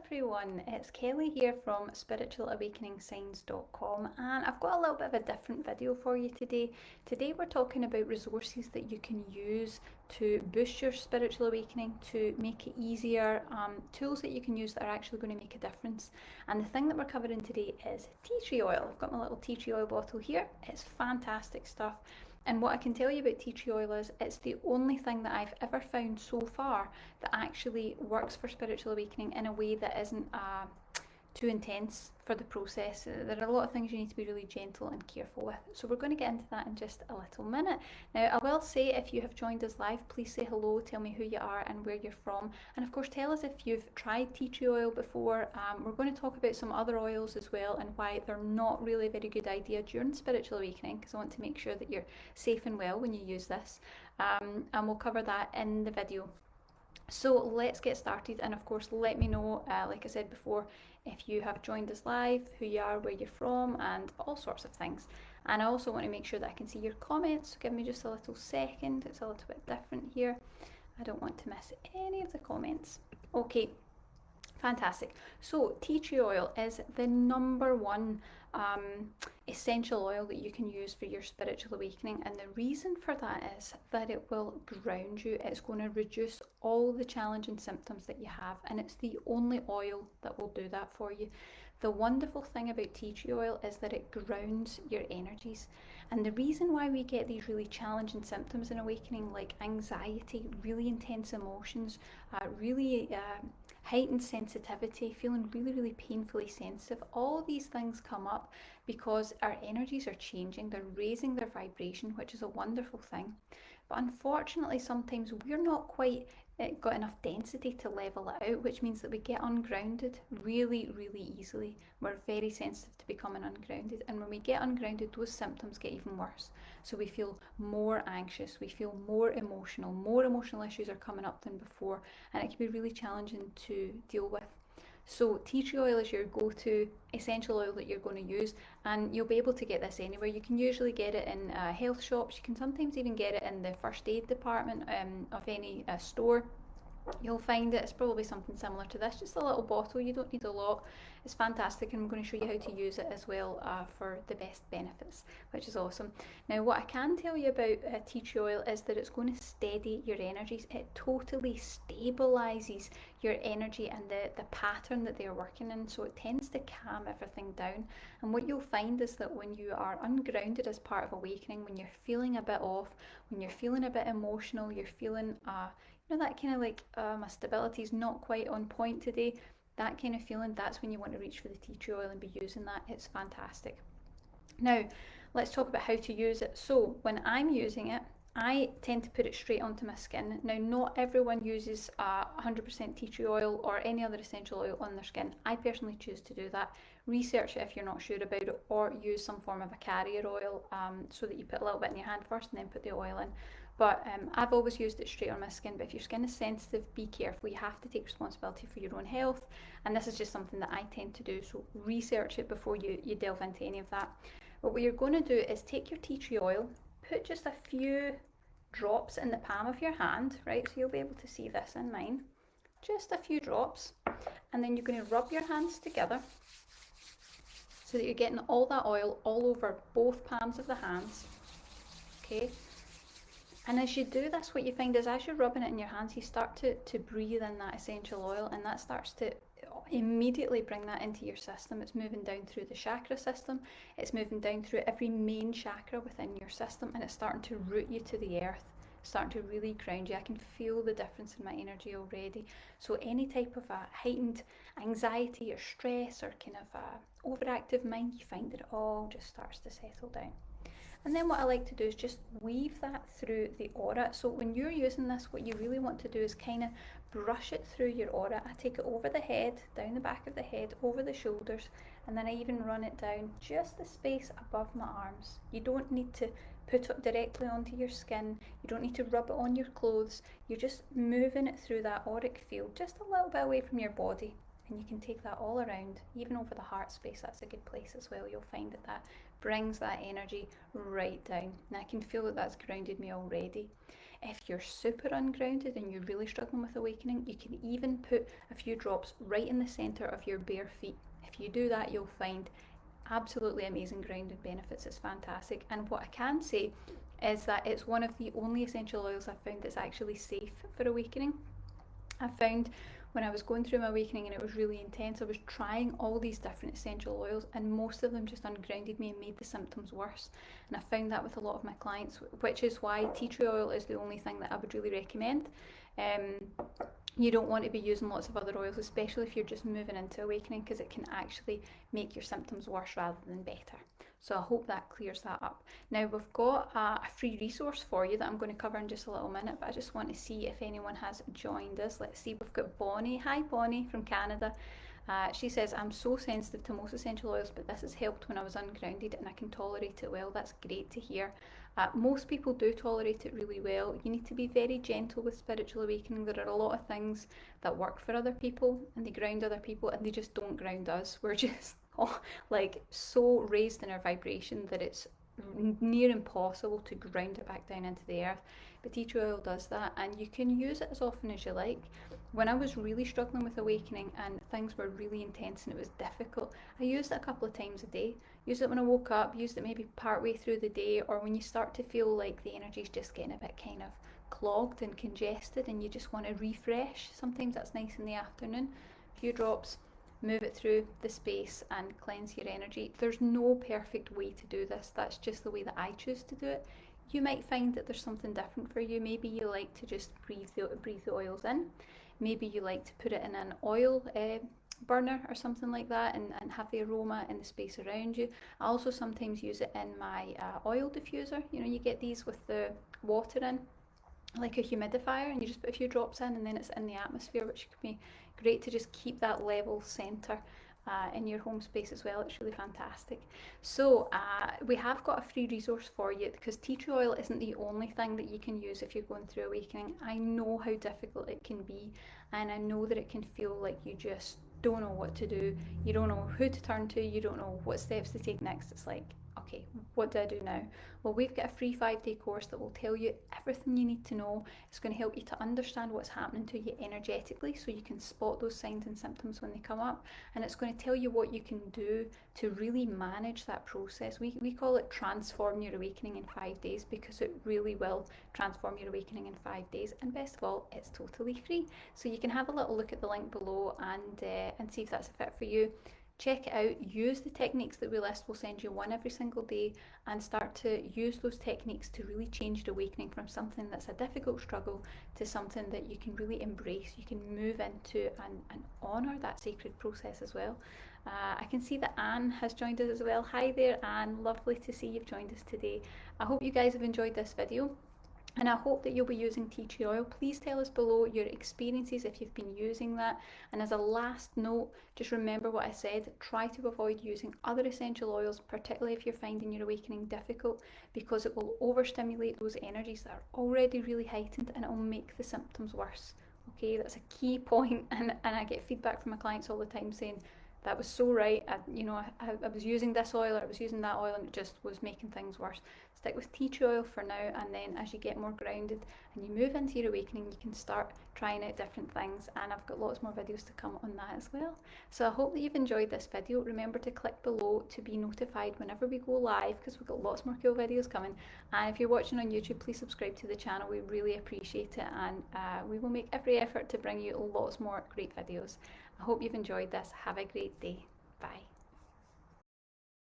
everyone, it's Kelly here from spiritualawakeningsigns.com, and I've got a little bit of a different video for you today. Today we're talking about resources that you can use to boost your spiritual awakening, to make it easier, tools that you can use that are actually going to make a difference. And the thing that we're covering today is tea tree oil. I've got my little tea tree oil bottle here. It's fantastic stuff. And what I can tell you about tea tree oil is it's the only thing that I've ever found so far that actually works for spiritual awakening in a way that isn't too intense for the process. There are a lot of things you need to be really gentle and careful with. So we're going to get into that in just a little minute. Now, I will say, if you have joined us live, please say hello, tell me who you are and where you're from. And of course, tell us if you've tried tea tree oil before. We're going to talk about some other oils as well and why they're not really a very good idea during spiritual awakening, because I want to make sure that you're safe and well when you use this. And we'll cover that in the video. So let's get started, and of course let me know, like I said before, if you have joined us live, who you are, where you're from, and all sorts of things. And I also want to make sure that I can see your comments, so give me just a little second. It's a little bit different here. I don't want to miss any of the comments. Okay, fantastic. So tea tree oil is the number one essential oil that you can use for your spiritual awakening, and the reason for that is that it will ground you. It's going to reduce all the challenging symptoms that you have, and it's the only oil that will do that for you. The wonderful thing about tea tree oil is that it grounds your energies, and the reason why we get these really challenging symptoms in awakening, like anxiety, really intense emotions, really heightened sensitivity, feeling really painfully sensitive, all these things come up because our energies are changing. They're raising their vibration, which is a wonderful thing. But unfortunately, sometimes we're not quite got enough density to level it out, which means that we get ungrounded really easily. We're very sensitive to becoming ungrounded, and when we get ungrounded, those symptoms get even worse. So we feel more anxious, we feel more emotional issues are coming up than before, and it can be really challenging to deal with. So tea tree oil is your go-to essential oil that you're going to use, and you'll be able to get this anywhere. You can usually get it in health shops. You can sometimes even get it in the first aid department of any store. You'll find it. It's probably something similar to this, just a little bottle. You don't need a lot. It's fantastic, and I'm going to show you how to use it as well for the best benefits, which is awesome. Now, what I can tell you about tea tree oil is that it's going to steady your energies. It totally stabilises your energy and the pattern that they're working in, so it tends to calm everything down. And what you'll find is that when you are ungrounded as part of awakening, when you're feeling a bit off, when you're feeling a bit emotional, you're feeling that kind of like my stability is not quite on point today, that kind of feeling, that's when you want to reach for the tea tree oil and be using that. It's fantastic. Now let's talk about how to use it. So when I'm using it, I tend to put it straight onto my skin. Now, not everyone uses 100% tea tree oil or any other essential oil on their skin. I personally choose to do that. Research it if you're not sure about it, or use some form of a carrier oil so that you put a little bit in your hand first and then put the oil in. But I've always used it straight on my skin. But if your skin is sensitive, be careful. You have to take responsibility for your own health, and this is just something that I tend to do. So research it before you delve into any of that. But what you're going to do is take your tea tree oil, put just a few drops in the palm of your hand, right? So you'll be able to see this in mine. Just a few drops, and then you're going to rub your hands together so that you're getting all that oil all over both palms of the hands. Okay. And as you do this, what you find is as you're rubbing it in your hands, you start to breathe in that essential oil, and that starts to immediately bring that into your system. It's moving down through the chakra system, it's moving down through every main chakra within your system, and it's starting to root you to the earth, starting to really ground you. I can feel the difference in my energy already. So any type of heightened anxiety or stress or kind of overactive mind, you find that it all just starts to settle down. And then what I like to do is just weave that through the aura. So when you're using this, what you really want to do is kind of brush it through your aura. I take it over the head, down the back of the head, over the shoulders, and then I even run it down just the space above my arms. You don't need to put it directly onto your skin. You don't need to rub it on your clothes. You're just moving it through that auric field, just a little bit away from your body. And you can take that all around, even over the heart space. That's a good place as well. You'll find that brings that energy right down, and I can feel that that's grounded me already. If you're super ungrounded and you're really struggling with awakening, you can even put a few drops right in the center of your bare feet. If you do that, you'll find absolutely amazing grounding benefits. It's fantastic. And what I can say is that it's one of the only essential oils I've found that's actually safe for awakening. I found when I was going through my awakening and it was really intense, I was trying all these different essential oils and most of them just ungrounded me and made the symptoms worse. And I found that with a lot of my clients, which is why tea tree oil is the only thing that I would really recommend. You don't want to be using lots of other oils, especially if you're just moving into awakening, because it can actually make your symptoms worse rather than better. So I hope that clears that up. Now we've got a free resource for you that I'm going to cover in just a little minute, but I just want to see if anyone has joined us. Let's see, we've got Bonnie. Hi Bonnie from Canada. She says, I'm so sensitive to most essential oils, but this has helped when I was ungrounded and I can tolerate it well. That's great to hear. Most people do tolerate it really well. You need to be very gentle with spiritual awakening. There are a lot of things that work for other people and they ground other people and they just don't ground us. We're just like so raised in our vibration that it's near impossible to ground it back down into the earth. But tea tree oil does that, and you can use it as often as you like. When I was really struggling with awakening and things were really intense and it was difficult, I used it a couple of times a day. Used it when I woke up, used it maybe partway through the day, or when you start to feel like the energy's just getting a bit kind of clogged and congested and you just want to refresh. Sometimes that's nice in the afternoon. A few drops, move it through the space and cleanse your energy. There's no perfect way to do this. That's just the way that I choose to do it. You might find that there's something different for you. Maybe you like to just breathe the oils in. Maybe you like to put it in an oil burner or something like that and have the aroma in the space around you. I also sometimes use it in my oil diffuser. You know, you get these with the water in, like a humidifier, and you just put a few drops in and then it's in the atmosphere, which can be great to just keep that level center in your home space as well. It's really fantastic. So we have got a free resource for you, because tea tree oil isn't the only thing that you can use if you're going through awakening. I know how difficult it can be, and I know that it can feel like you just don't know what to do. You don't know who to turn to. You don't know what steps to take next. It's like, okay, what do I do now? Well, we've got a free 5-day course that will tell you everything you need to know. It's going to help you to understand what's happening to you energetically so you can spot those signs and symptoms when they come up. And it's going to tell you what you can do to really manage that process. We call it transform your awakening in 5 days, because it really will transform your awakening in 5 days. And best of all, it's totally free. So you can have a little look at the link below and see if that's a fit for you. Check it out, use the techniques that we list. We'll send you one every single day, and start to use those techniques to really change the awakening from something that's a difficult struggle to something that you can really embrace. You can move into and honour that sacred process as well. I can see that Anne has joined us as well. Hi there Anne, lovely to see you've joined us today. I hope you guys have enjoyed this video. And I hope that you'll be using tea tree oil. Please tell us below your experiences if you've been using that. And as a last note, just remember what I said. Try to avoid using other essential oils, particularly if you're finding your awakening difficult, because it will overstimulate those energies that are already really heightened and it will make the symptoms worse. Okay, that's a key point. And I get feedback from my clients all the time saying, that was so right. I was using this oil or I was using that oil and it just was making things worse. Stick with tea tree oil for now, and then as you get more grounded and you move into your awakening, you can start trying out different things, and I've got lots more videos to come on that as well. So I hope that you've enjoyed this video. Remember to click below to be notified whenever we go live, because we've got lots more cool videos coming. And if you're watching on YouTube, please subscribe to the channel. We really appreciate it, and we will make every effort to bring you lots more great videos. I hope you've enjoyed this. Have a great day. Bye.